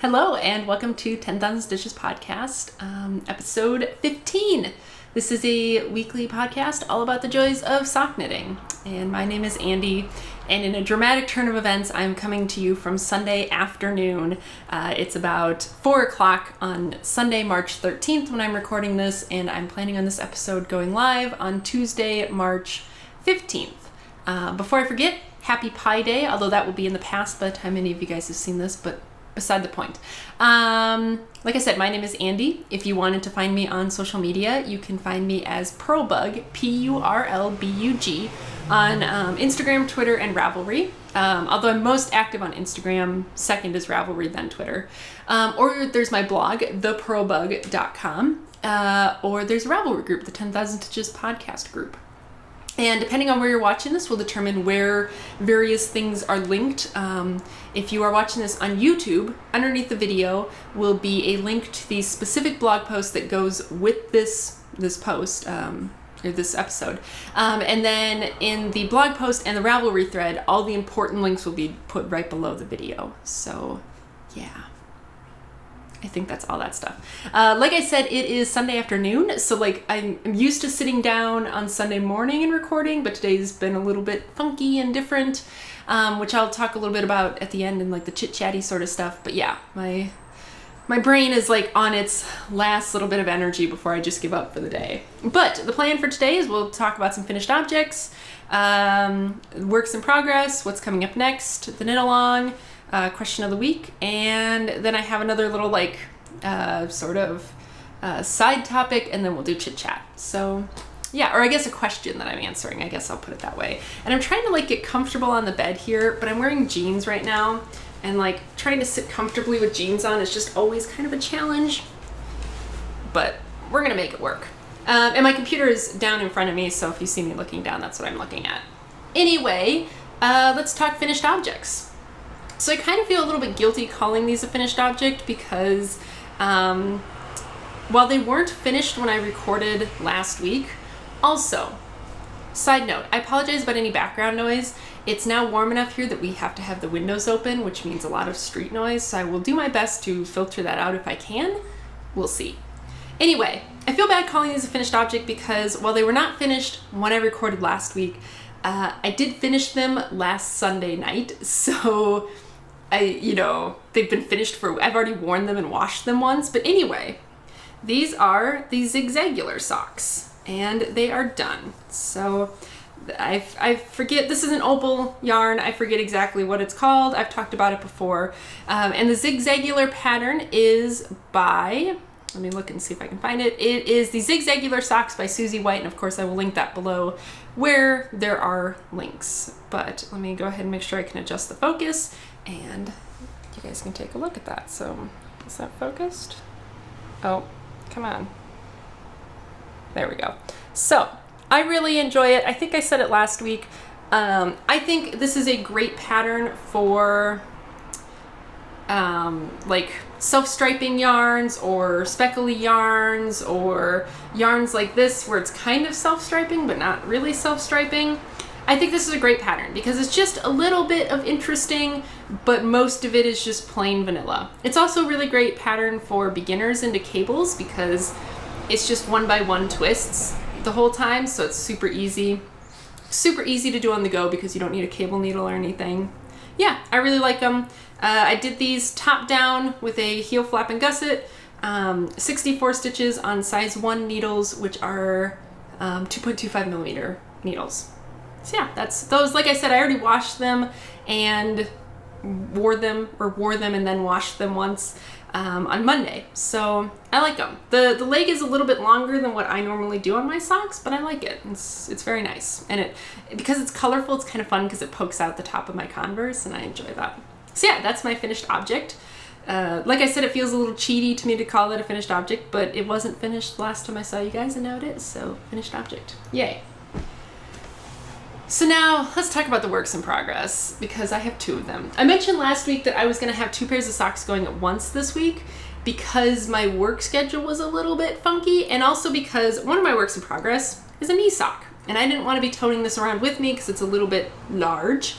Hello and welcome to 10,000 Stitches podcast, episode 15. This is a weekly podcast all about the joys of sock knitting. And my name is Andy, and in a dramatic turn of events, I'm coming to you from Sunday afternoon. It's about 4 o'clock on Sunday, March 13th when I'm recording this, and I'm planning on this episode going live on Tuesday, March 15th. Before I forget, Happy Pi Day, although that will be in the past by the time any of you guys have seen this, but beside the point. Like I said, my name is Andy. If you wanted to find me on social media, you can find me as Purlbug, P-U-R-L-B-U-G, on Instagram, Twitter, and Ravelry. Although I'm most active on Instagram, second is Ravelry, then Twitter. Or there's my blog, thepurlbug.com, or there's a Ravelry group, the 10,000 Stitches podcast group. And depending on where you're watching this will determine where various things are linked. If you are watching this on YouTube, underneath the video will be a link to the specific blog post that goes with this post, or this episode. And then in the blog post and the Ravelry thread, all the important links will be put right below the video. So, yeah. I think that's all that stuff. Like I said, it is Sunday afternoon, so I'm used to sitting down on Sunday morning and recording, but today's been a little bit funky and different, which I'll talk a little bit about at the end and the chit-chatty sort of stuff. But yeah, my brain is on its last little bit of energy before I just give up for the day. But the plan for today is we'll talk about some finished objects, works in progress, what's coming up next, the knit along, question of the week, and then I have another little side topic, and then we'll do chit chat. So yeah, or I guess a question that I'm answering, I guess I'll put it that way. And I'm trying to get comfortable on the bed here, but I'm wearing jeans right now, and trying to sit comfortably with jeans on is just always kind of a challenge, but we're gonna make it work. And my computer is down in front of me, so if you see me looking down, that's what I'm looking at. Anyway, let's talk finished objects. So I kind of feel a little bit guilty calling these a finished object because while they weren't finished when I recorded last week, also, side note, I apologize about any background noise. It's now warm enough here that we have to have the windows open, which means a lot of street noise, so I will do my best to filter that out if I can. We'll see. Anyway, I feel bad calling these a finished object because while they were not finished when I recorded last week, I did finish them last Sunday night, so they've been finished I've already worn them and washed them once, but anyway, these are the zigzagular socks, and they are done. So I forget, this is an opal yarn, I forget exactly what it's called, I've talked about it before, and the zigzagular pattern is by, let me look and see if I can find it. It is the Zigzagular Socks by Susie White, and of course I will link that below where there are links. But let me go ahead and make sure I can adjust the focus, and you guys can take a look at that. So, is that focused? Oh, come on. There we go. So, I really enjoy it. I think I said it last week. I think this is a great pattern for self-striping yarns or speckly yarns or yarns like this where it's kind of self-striping but not really self-striping. I think this is a great pattern because it's just a little bit of interesting, but most of it is just plain vanilla. It's also a really great pattern for beginners into cables because it's just 1x1 twists the whole time, so it's super easy to do on the go because you don't need a cable needle or anything. Yeah, I really like them. I did these top down with a heel flap and gusset, 64 stitches on size 1 needles, which are 2.25 millimeter needles. So yeah, that's those. Like I said, I already washed them and wore them and then washed them once on Monday. So I like them. The leg is a little bit longer than what I normally do on my socks, but I like it. It's very nice. And because it's colorful, it's kind of fun because it pokes out the top of my Converse, and I enjoy that. So yeah, that's my finished object. Like I said, it feels a little cheaty to me to call it a finished object, but it wasn't finished last time I saw you guys, and now it is, so finished object. Yay. So now, let's talk about the works in progress, because I have 2 of them. I mentioned last week that I was going to have 2 pairs of socks going at once this week because my work schedule was a little bit funky, and also because one of my works in progress is a knee sock, and I didn't want to be toting this around with me because it's a little bit large.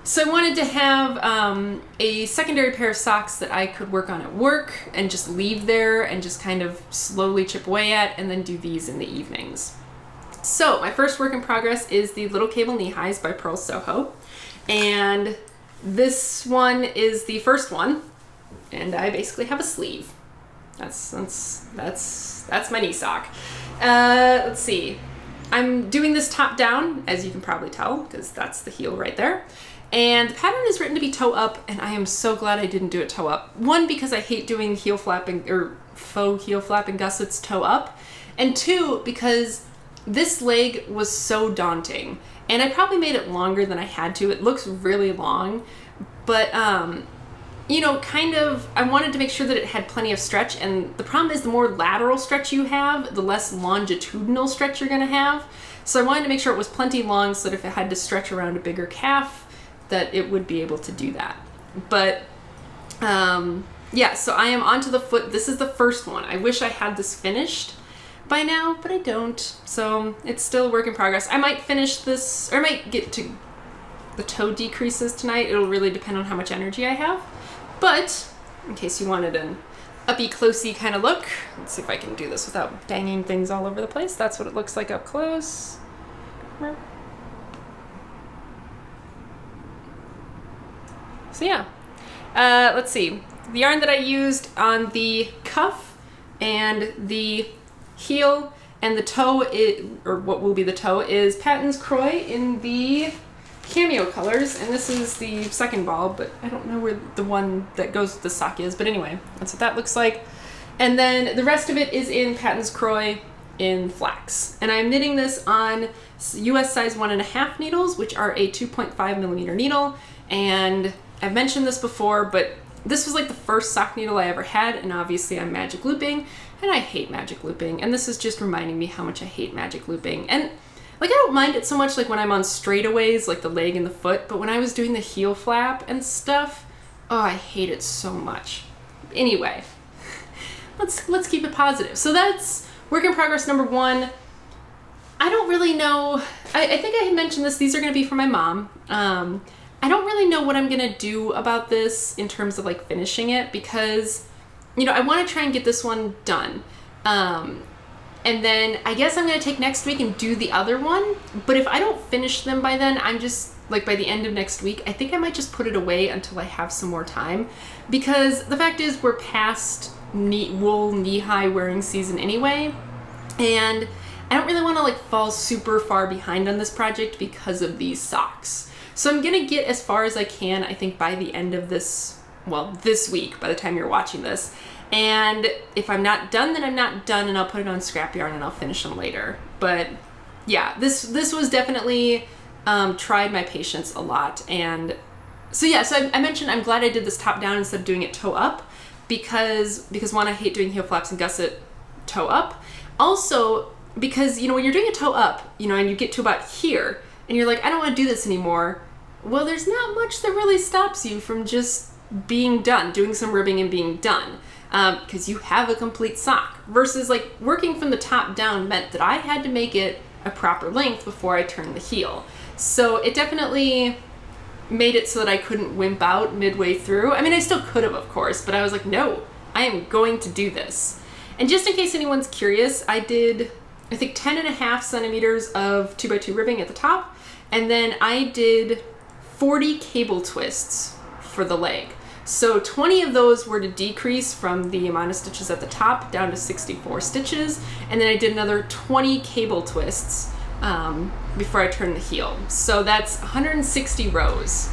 So I wanted to have a secondary pair of socks that I could work on at work and just leave there and just kind of slowly chip away at, and then do these in the evenings. So my first work in progress is the Little Cable Knee Highs by Pearl Soho. And this one is the first one, and I basically have a sleeve. That's my knee sock. Let's see. I'm doing this top down, as you can probably tell, because that's the heel right there. And the pattern is written to be toe up, and I am so glad I didn't do it toe up. One, because I hate doing heel flapping or faux heel flapping gussets toe up, and two, because this leg was so daunting, and I probably made it longer than I had to. It looks really long, but you know, kind of, I wanted to make sure that it had plenty of stretch, and the problem is the more lateral stretch you have, the less longitudinal stretch you're gonna have. So I wanted to make sure it was plenty long so that if it had to stretch around a bigger calf, that it would be able to do that. But yeah, so I am onto the foot. This is the first one. I wish I had this finished by now, but I don't. So it's still a work in progress. I might finish this, or I might get to the toe decreases tonight. It'll really depend on how much energy I have. But in case you wanted an uppy closey kind of look, let's see if I can do this without banging things all over the place. That's what it looks like up close. So yeah, let's see. The yarn that I used on the cuff and the heel and the toe, or what will be the toe, is Patton's Croy in the cameo colors, and this is the second ball, but I don't know where the one that goes with the sock is, but anyway, that's what that looks like. And then the rest of it is in Patton's Croy in flax. And I'm knitting this on US size 1.5 needles, which are a 2.5 millimeter needle, and I've mentioned this before, but this was like the first sock needle I ever had, and obviously I'm magic looping, and I hate magic looping, and this is just reminding me how much I hate magic looping. And like, I don't mind it so much like when I'm on straightaways, like the leg and the foot, but when I was doing the heel flap and stuff, oh, I hate it so much. Anyway, let's keep it positive. So that's work in progress number one. I don't really know, I think I had mentioned this, these are gonna be for my mom. I don't really know what I'm gonna do about this in terms of like finishing it, because, you know, I wanna try and get this one done. And then I guess I'm gonna take next week and do the other one, but if I don't finish them by then, I'm just, like by the end of next week, I think I might just put it away until I have some more time, because the fact is we're past wool knee-high wearing season anyway, and I don't really wanna like fall super far behind on this project because of these socks. So I'm gonna get as far as I can, I think by the end of this, well, this week, by the time you're watching this. And if I'm not done, then I'm not done, and I'll put it on scrap yarn and I'll finish them later. But yeah, this was definitely tried my patience a lot. And so yeah, so I mentioned I'm glad I did this top down instead of doing it toe up, because one, I hate doing heel flaps and gusset toe up. Also, because, you know, when you're doing a toe up, you know, and you get to about here, and you're like, I don't want to do this anymore. Well, there's not much that really stops you from just being done, doing some ribbing and being done, because you have a complete sock. Versus like working from the top down meant that I had to make it a proper length before I turned the heel. So it definitely made it so that I couldn't wimp out midway through. I mean, I still could have, of course, but I was like, no, I am going to do this. And just in case anyone's curious, I did, I think 10.5 centimeters of 2x2 ribbing at the top, and then I did 40 cable twists for the leg. So 20 of those were to decrease from the amount of stitches at the top down to 64 stitches, and then I did another 20 cable twists before I turned the heel. So that's 160 rows.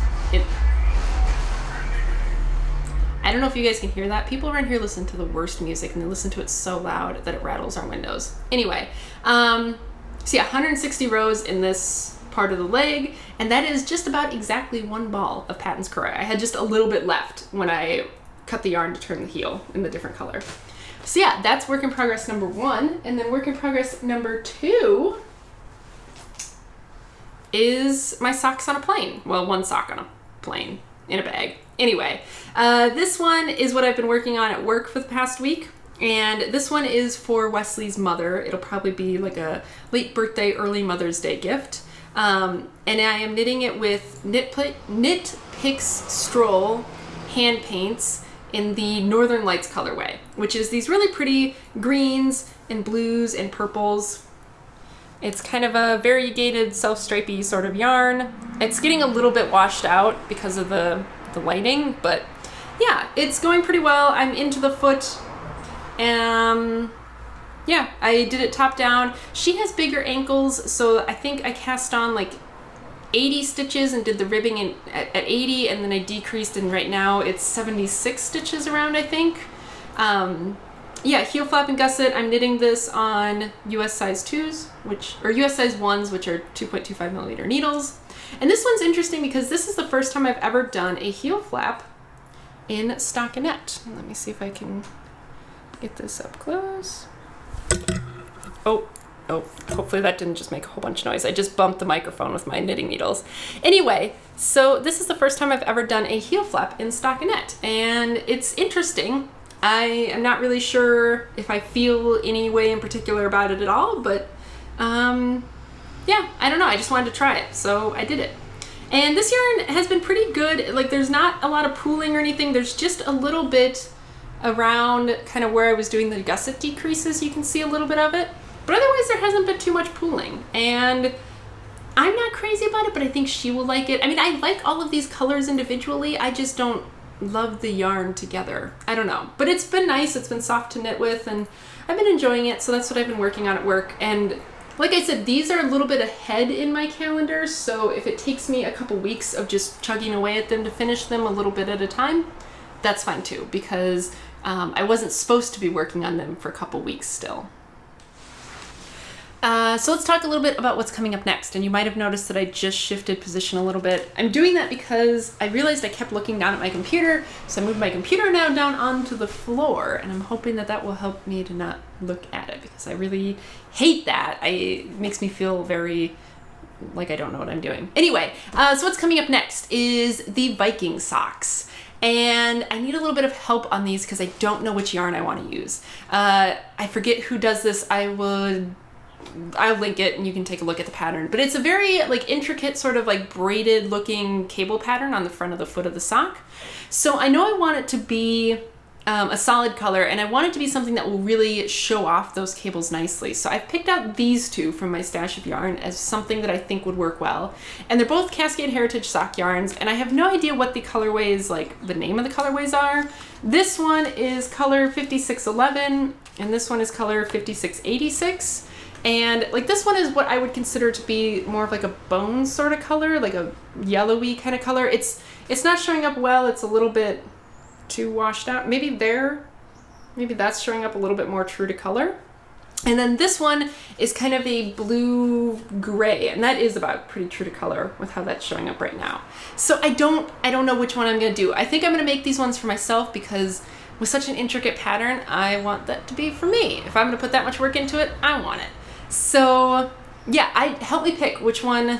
I don't know if you guys can hear that. People around here listen to the worst music, and they listen to it so loud that it rattles our windows. Anyway, so yeah, 160 rows in this part of the leg, and that is just about exactly one ball of Patton's Croy. I had just a little bit left when I cut the yarn to turn the heel in the different color. So yeah, that's work in progress number one, and then work in progress number two is my socks on a plane. Well, one sock on a plane in a bag. Anyway, this one is what I've been working on at work for the past week, and this one is for Wesley's mother. It'll probably be like a late birthday, early Mother's Day gift. And I am knitting it with Knit Picks Stroll hand paints in the Northern Lights colorway, which is these really pretty greens and blues and purples. It's kind of a variegated self-stripey sort of yarn. It's getting a little bit washed out because of the lighting, but yeah, it's going pretty well. I'm into the foot. Yeah, I did it top down. She has bigger ankles, so I think I cast on like 80 stitches and did the ribbing at 80, and then I decreased, and right now it's 76 stitches around, I think. Yeah, heel flap and gusset. I'm knitting this on US size 2s, or US size 1s, which are 2.25 millimeter needles. And this one's interesting because this is the first time I've ever done a heel flap in stockinette. Let me see if I can get this up close. Oh, hopefully that didn't just make a whole bunch of noise. I just bumped the microphone with my knitting needles. Anyway, so this is the first time I've ever done a heel flap in stockinette, and it's interesting. I am not really sure if I feel any way in particular about it at all, but yeah, I don't know. I just wanted to try it, so I did it. And this yarn has been pretty good. Like, there's not a lot of pooling or anything. There's just a little bit around kind of where I was doing the gusset decreases. You can see a little bit of it, but otherwise there hasn't been too much pooling, and I'm not crazy about it, but I think she will like it. I mean, I like all of these colors individually. I just don't love the yarn together. I don't know, but it's been nice. It's been soft to knit with, and I've been enjoying it. So that's what I've been working on at work. And like I said, these are a little bit ahead in my calendar. So if it takes me a couple weeks of just chugging away at them to finish them a little bit at a time, that's fine too, because I wasn't supposed to be working on them for a couple weeks still. So let's talk a little bit about what's coming up next. And you might have noticed that I just shifted position a little bit. I'm doing that because I realized I kept looking down at my computer. So I moved my computer now down onto the floor, and I'm hoping that that will help me to not look at it, because I really hate that. It makes me feel very like I don't know what I'm doing. Anyway, so what's coming up next is the Viking socks. And I need a little bit of help on these because I don't know which yarn I want to use. I forget who does this. I'll link it and you can take a look at the pattern, but it's a very like intricate sort of like braided looking cable pattern on the front of the foot of the sock. So I know I want it to be a solid color, and I want it to be something that will really show off those cables nicely. So I've picked out these two from my stash of yarn as something that I think would work well. And they're both Cascade Heritage sock yarns, and I have no idea what the colorways, like the name of the colorways are. This one is color 5611, and this one is color 5686. And like this one is what I would consider to be more of like a bone sort of color, like a yellowy kind of color. It's not showing up well. It's a little bit too washed out. Maybe that's showing up a little bit more true to color. And then this one is kind of a blue gray, and that is about pretty true to color with how that's showing up right now. So I don't know which one I'm gonna do. I think I'm gonna make these ones for myself because with such an intricate pattern, I want that to be for me. If I'm gonna put that much work into it, I want it. So yeah, help me pick which one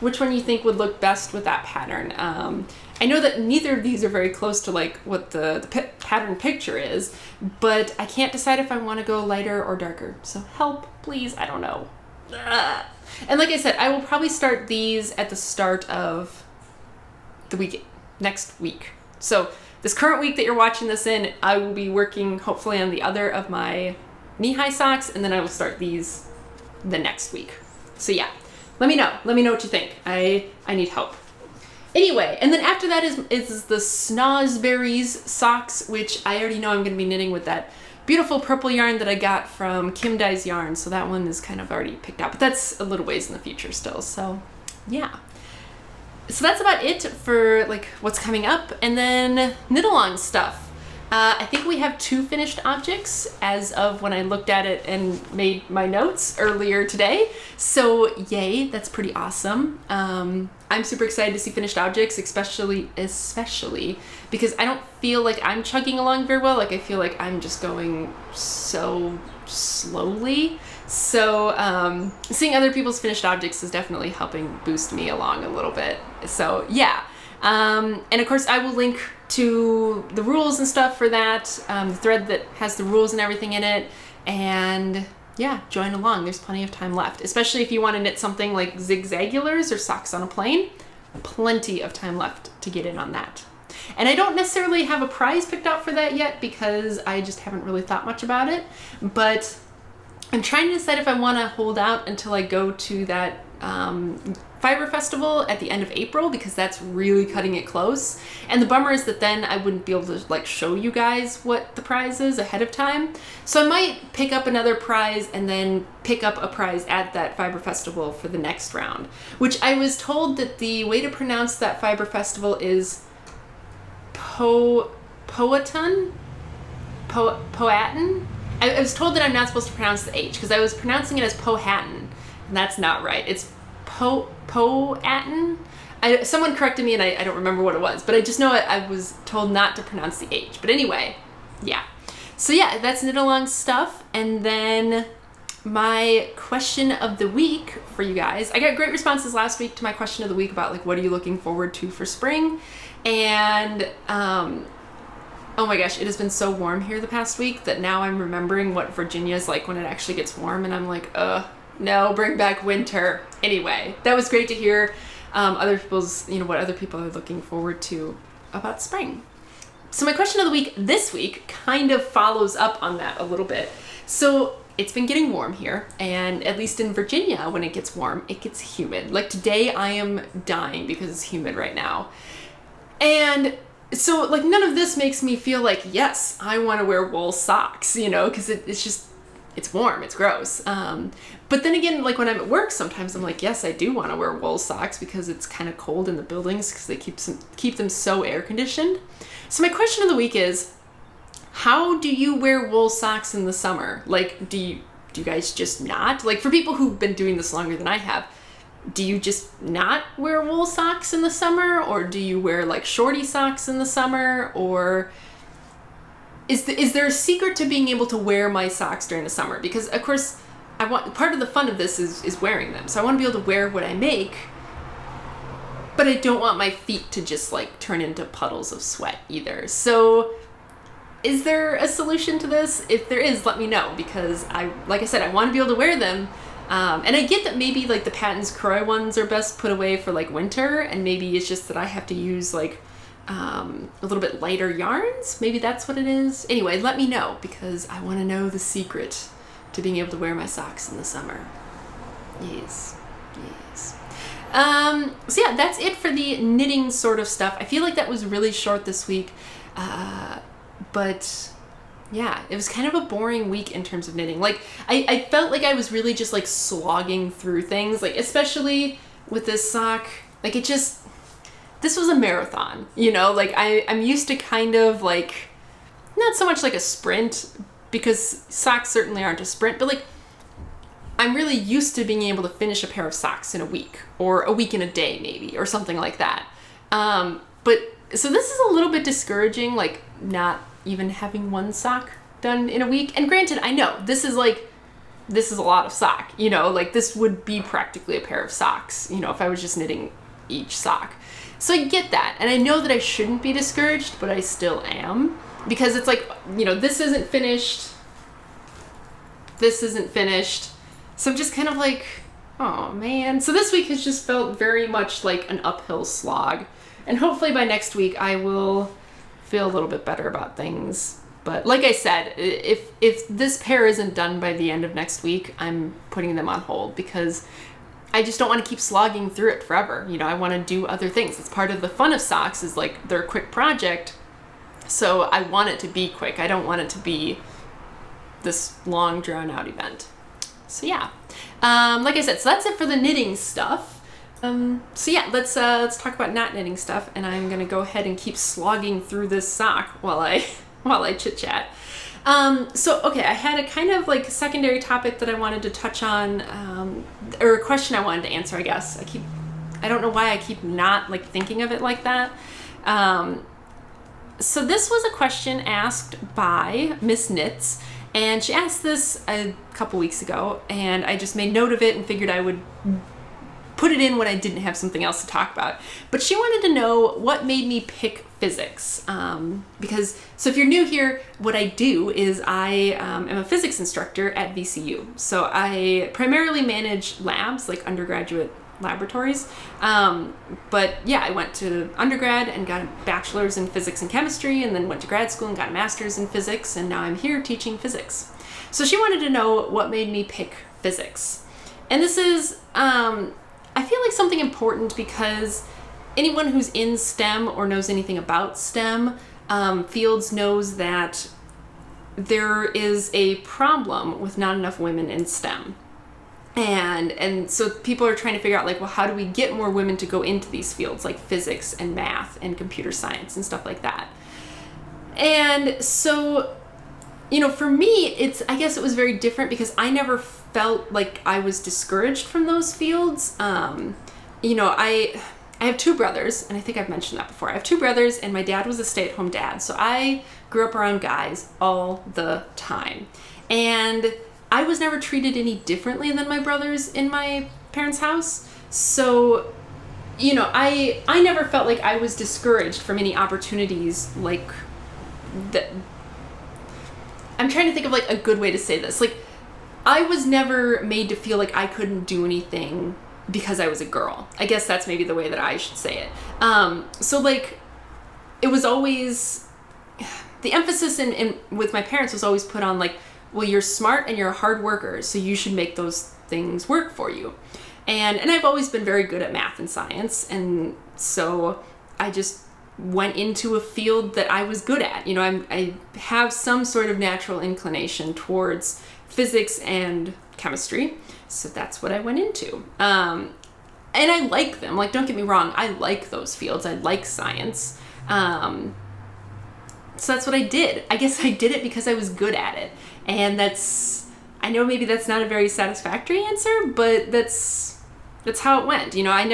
you think would look best with that pattern. I know that neither of these are very close to like what the pattern picture is, but I can't decide if I want to go lighter or darker. So help, please. I don't know. Ugh. And like I said, I will probably start these at the start of the week, next week. So this current week that you're watching this in, I will be working hopefully on the other of my knee-high socks, and then I will start these the next week. So yeah, let me know what you think. I need help. Anyway, and then after that is the Snozzberries socks, which I already know I'm going to be knitting with that beautiful purple yarn that I got from Kim Dye's Yarn. So that one is kind of already picked out, but that's a little ways in the future still. So yeah. So that's about it for like what's coming up, and then knit along stuff. I think we have 2 finished objects as of when I looked at it and made my notes earlier today. So yay, that's pretty awesome. I'm super excited to see finished objects, especially because I don't feel like I'm chugging along very well. Like I feel like I'm just going so slowly. So seeing other people's finished objects is definitely helping boost me along a little bit. So yeah. And of course I will link to the rules and stuff for that, the thread that has the rules and everything in it. And yeah, join along. There's plenty of time left, especially if you want to knit something like zigzagulars or socks on a plane. Plenty of time left to get in on that. And I don't necessarily have a prize picked out for that yet because I just haven't really thought much about it. But I'm trying to decide if I want to hold out until I go to that Fiber Festival at the end of April, because that's really cutting it close. And the bummer is that then I wouldn't be able to like show you guys what the prize is ahead of time. So I might pick up another prize and then pick up a prize at that Fiber Festival for the next round, which I was told that the way to pronounce that Fiber Festival is Powhatan? I was told that I'm not supposed to pronounce the H because I was pronouncing it as Powhatan, and that's not right. It's Powhatan. Someone corrected me and I don't remember what it was, but I just know I was told not to pronounce the H. But anyway, yeah. So yeah, that's knit along stuff. And then my question of the week for you guys. I got great responses last week to my question of the week about like, what are you looking forward to for spring? And oh my gosh, it has been so warm here the past week that now I'm remembering what Virginia is like when it actually gets warm, and I'm like, no, bring back winter. Anyway, that was great to hear other people's, what other people are looking forward to about spring. So my question of the week this week kind of follows up on that a little bit. So it's been getting warm here, and at least in Virginia, when it gets warm, it gets humid. Like today I am dying because it's humid right now. And so like none of this makes me feel like, yes, I want to wear wool socks, because it's warm, it's gross. But then again, like when I'm at work, sometimes I'm like, yes, I do want to wear wool socks because it's kind of cold in the buildings because they keep them so air conditioned. So my question of the week is, how do you wear wool socks in the summer? Like, do you guys just not? Like for people who've been doing this longer than I have, do you just not wear wool socks in the summer, or do you wear like shorty socks in the summer, or is there a secret to being able to wear my socks during the summer? Because of course, part of the fun of this is wearing them. So I want to be able to wear what I make, but I don't want my feet to just like turn into puddles of sweat either. So is there a solution to this? If there is, let me know, because like I said, I want to be able to wear them. And I get that maybe like the Patton's Croy ones are best put away for like winter, and maybe it's just that I have to use like a little bit lighter yarns. Maybe that's what it is. Anyway, let me know, because I want to know the secret to being able to wear my socks in the summer. Yes. So yeah, that's it for the knitting sort of stuff. I feel like that was really short this week, but yeah, it was kind of a boring week in terms of knitting. Like I felt like I was really just like slogging through things, like especially with this sock. Like this was a marathon, like I'm used to kind of like, not so much like a sprint, because socks certainly aren't a sprint, but like I'm really used to being able to finish a pair of socks in a week, or a week in a day maybe, or something like that. But so this is a little bit discouraging, like not even having one sock done in a week. And granted, I know this is a lot of sock, like this would be practically a pair of socks, if I was just knitting each sock. So I get that. And I know that I shouldn't be discouraged, but I still am, because it's like, this isn't finished. This isn't finished. So I'm just kind of like, oh man. So this week has just felt very much like an uphill slog. And hopefully by next week I will feel a little bit better about things. But like I said, if this pair isn't done by the end of next week, I'm putting them on hold, because I just don't want to keep slogging through it forever. I want to do other things. It's part of the fun of socks, is like they're a quick project. So I want it to be quick. I don't want it to be this long drawn out event. So yeah, like I said, so that's it for the knitting stuff. So yeah, let's talk about not knitting stuff, and I'm gonna go ahead and keep slogging through this sock while I chit chat. So okay, I had a kind of like secondary topic that I wanted to touch on, or a question I wanted to answer, I guess. I don't know why I keep not like thinking of it like that. So this was a question asked by Miss Knits, and she asked this a couple weeks ago, and I just made note of it and figured I would put it in when I didn't have something else to talk about. But she wanted to know what made me pick physics. So if you're new here, what I do is I am a physics instructor at VCU. So I primarily manage labs, like undergraduate laboratories. But yeah, I went to undergrad and got a bachelor's in physics and chemistry, and then went to grad school and got a master's in physics, and now I'm here teaching physics. So she wanted to know what made me pick physics. And this is, I feel like something important, because anyone who's in STEM or knows anything about STEM fields knows that there is a problem with not enough women in STEM. And so people are trying to figure out, like, well, how do we get more women to go into these fields like physics and math and computer science and stuff like that. And so, for me, I guess it was very different, because I never felt like I was discouraged from those fields. I have two brothers, and I think I've mentioned that before. I have two brothers, and my dad was a stay-at-home dad, so I grew up around guys all the time. And I was never treated any differently than my brothers in my parents' house. So, I never felt like I was discouraged from any opportunities like that. I'm trying to think of like a good way to say this. Like, I was never made to feel like I couldn't do anything because I was a girl. I guess that's maybe the way that I should say it. So like, it was always, the emphasis in with my parents was always put on like, well, you're smart and you're a hard worker, so you should make those things work for you. And I've always been very good at math and science, and so I just went into a field that I was good at. I have some sort of natural inclination towards physics and chemistry, so that's what I went into. And I like them. Like, don't get me wrong, I like those fields. I like science. So that's what I did. I guess I did it because I was good at it. And I know maybe that's not a very satisfactory answer, but that's how it went. I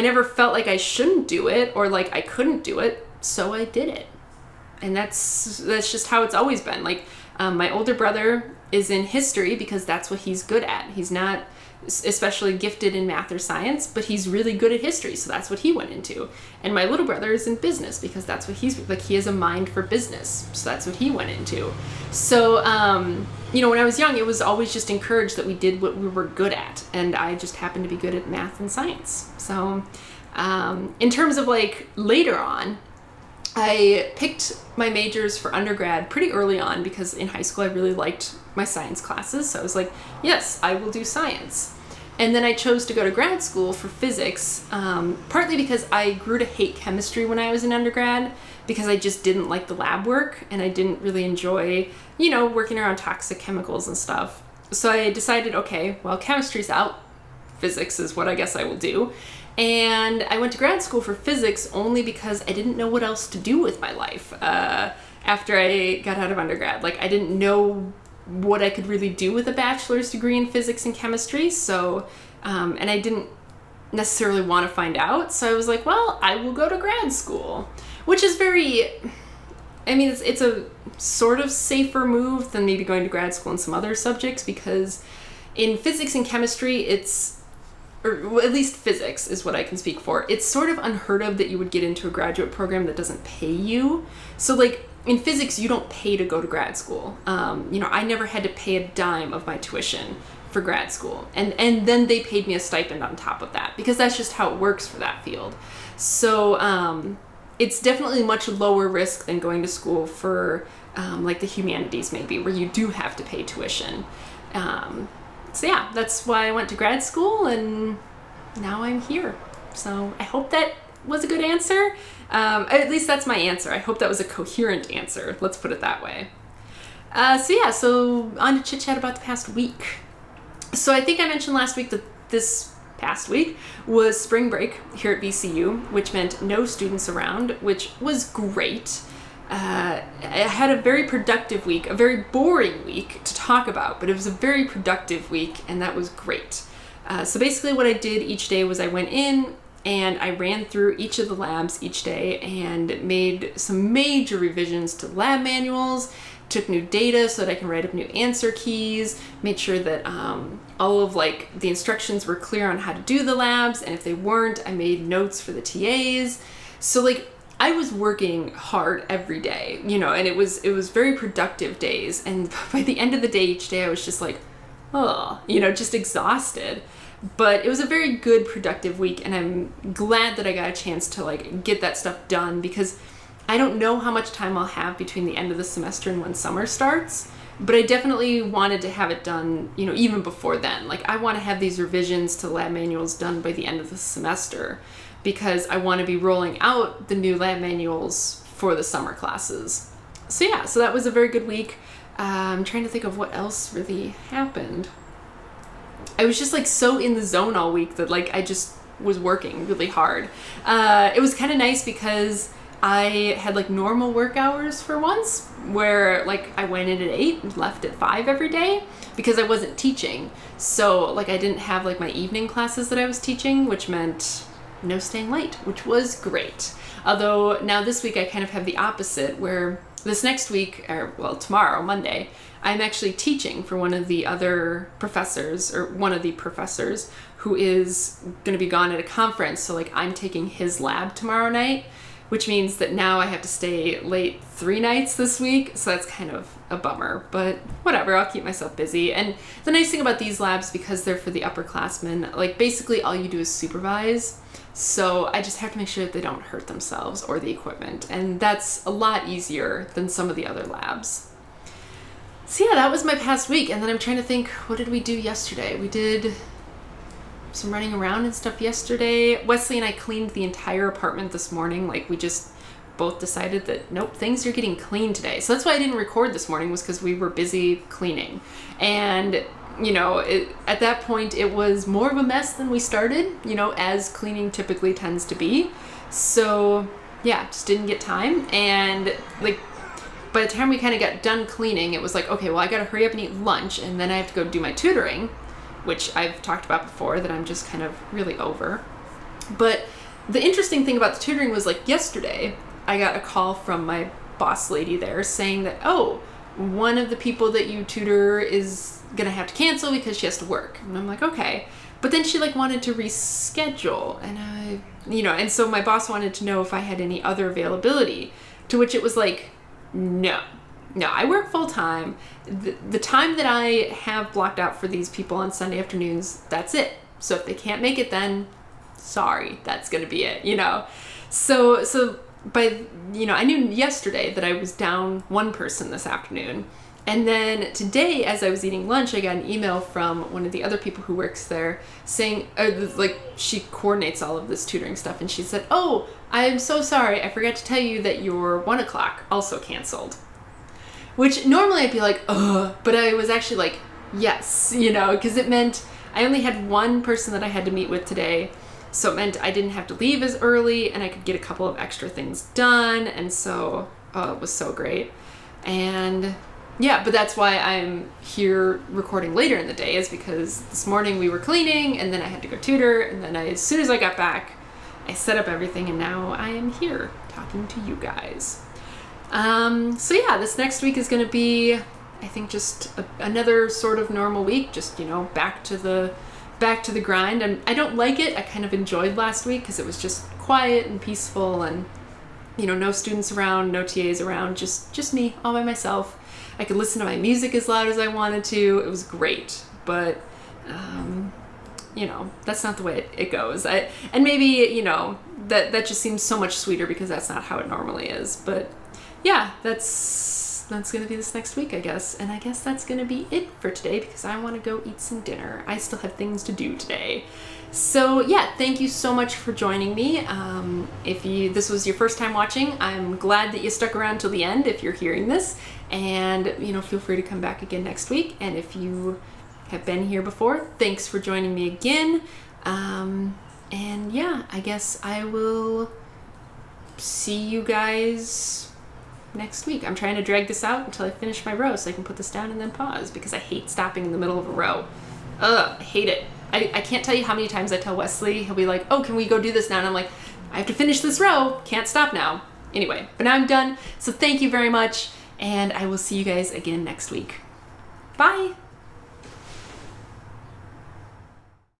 never felt like I shouldn't do it or like I couldn't do it, so I did it. And that's just how it's always been. Like, my older brother is in history because that's what he's good at. He's not especially gifted in math or science, but he's really good at history, so that's what he went into. And my little brother is in business because that's what he's like. He has a mind for business, so that's what he went into. So when I was young, it was always just encouraged that we did what we were good at, and I just happened to be good at math and science. So in terms of like later on, I picked my majors for undergrad pretty early on because in high school I really liked my science classes. So I was like, yes, I will do science. And then I chose to go to grad school for physics, partly because I grew to hate chemistry when I was in undergrad, because I just didn't like the lab work and I didn't really enjoy, working around toxic chemicals and stuff. So I decided, okay, well, chemistry's out. Physics is what I guess I will do. And I went to grad school for physics only because I didn't know what else to do with my life after I got out of undergrad. Like, I didn't know what I could really do with a bachelor's degree in physics and chemistry. So, and I didn't necessarily want to find out. So I was like, well, I will go to grad school, which is it's a sort of safer move than maybe going to grad school in some other subjects, because in physics and chemistry, or at least physics is what I can speak for. It's sort of unheard of that you would get into a graduate program that doesn't pay you. So like in physics, you don't pay to go to grad school. I never had to pay a dime of my tuition for grad school. And then they paid me a stipend on top of that, because that's just how it works for that field. So it's definitely much lower risk than going to school for like the humanities maybe, where you do have to pay tuition. So yeah, that's why I went to grad school, and now I'm here. So I hope that was a good answer. At least that's my answer. I hope that was a coherent answer. Let's put it that way. So on to chit chat about the past week. So I think I mentioned last week that this past week was spring break here at VCU, which meant no students around, which was great. I had a very productive week, a very boring week to talk about, but it was a very productive week, and that was great. So basically what I did each day was I went in and I ran through each of the labs each day and made some major revisions to lab manuals, took new data so that I can write up new answer keys, made sure that all of like the instructions were clear on how to do the labs, and if they weren't, I made notes for the TAs. So like I was working hard every day, you know, and it was very productive days. And by the end of the day, each day I was just like, oh, you know, just exhausted. But it was a very good, productive week, and I'm glad that I got a chance to like get that stuff done, because I don't know how much time I'll have between the end of the semester and when summer starts, but I definitely wanted to have it done, you know, even before then. Like I want to have these revisions to the lab manuals done by the end of the semester, because I want to be rolling out the new lab manuals for the summer classes. So yeah, so that was a very good week. I'm trying to think of what else really happened. I was just like so in the zone all week that like I just was working really hard. It was kind of nice because I had like normal work hours for once, where like I went in at 8 and left at 5 every day because I wasn't teaching. So like I didn't have like my evening classes that I was teaching, which meant no staying late, which was great. Although now this week I kind of have the opposite, where this next week, or well, tomorrow, Monday, I'm actually teaching for one of the other professors, or one of the professors who is going to be gone at a conference. So like I'm taking his lab tomorrow night, which means that now I have to stay late 3 nights this week. So that's kind of a bummer, but whatever, I'll keep myself busy. And the nice thing about these labs, because they're for the upperclassmen, like basically all you do is supervise. So I just have to make sure that they don't hurt themselves or the equipment. And that's a lot easier than some of the other labs. So yeah, that was my past week. And then I'm trying to think, what did we do yesterday? We did some running around and stuff yesterday. Wesley and I cleaned the entire apartment this morning. Like we just both decided that, nope, things are getting clean today. So that's why I didn't record this morning, was because we were busy cleaning. And you know, at that point, it was more of a mess than we started, you know, as cleaning typically tends to be. So yeah, just didn't get time. And like, by the time we kind of got done cleaning, it was like, okay, well, I got to hurry up and eat lunch, and then I have to go do my tutoring, which I've talked about before that I'm just kind of really over. But the interesting thing about the tutoring was like yesterday, I got a call from my boss lady there saying that, oh, one of the people that you tutor is gonna have to cancel because she has to work. And I'm like, okay. But then she like wanted to reschedule, and I, you know, and so my boss wanted to know if I had any other availability, to which it was like, no, I work full time. The time that I have blocked out for these people on Sunday afternoons, that's it. So if they can't make it, then sorry, that's gonna be it, you know? So by, you know, I knew yesterday that I was down one person this afternoon. And then today, as I was eating lunch, I got an email from one of the other people who works there saying, like, she coordinates all of this tutoring stuff. And she said, oh, I'm so sorry. I forgot to tell you that your 1 o'clock also canceled. Which normally I'd be like, ugh. But I was actually like, yes, you know, because it meant I only had one person that I had to meet with today. So it meant I didn't have to leave as early, and I could get a couple of extra things done. And so, it was so great. And yeah, but that's why I'm here recording later in the day, is because this morning we were cleaning, and then I had to go tutor, and then as soon as I got back, I set up everything, and now I am here talking to you guys. So yeah, this next week is going to be, I think, just another sort of normal week, just, you know, back to the grind. And I don't like it. I kind of enjoyed last week because it was just quiet and peaceful, and, you know, no students around, no TAs around, just me all by myself. I could listen to my music as loud as I wanted to. It was great, but, you know, that's not the way it goes. And maybe, you know, that just seems so much sweeter because that's not how it normally is. But yeah, that's going to be this next week, I guess. And I guess that's going to be it for today, because I want to go eat some dinner. I still have things to do today. So yeah, thank you so much for joining me. If this was your first time watching, I'm glad that you stuck around till the end if you're hearing this. And, you know, feel free to come back again next week. And if you have been here before, thanks for joining me again. And yeah, I guess I will see you guys next week. I'm trying to drag this out until I finish my row so I can put this down and then pause, because I hate stopping in the middle of a row. I hate it. I can't tell you how many times I tell Wesley, he'll be like, oh, can we go do this now? And I'm like, I have to finish this row. Can't stop now. Anyway, but now I'm done. So thank you very much. And I will see you guys again next week. Bye!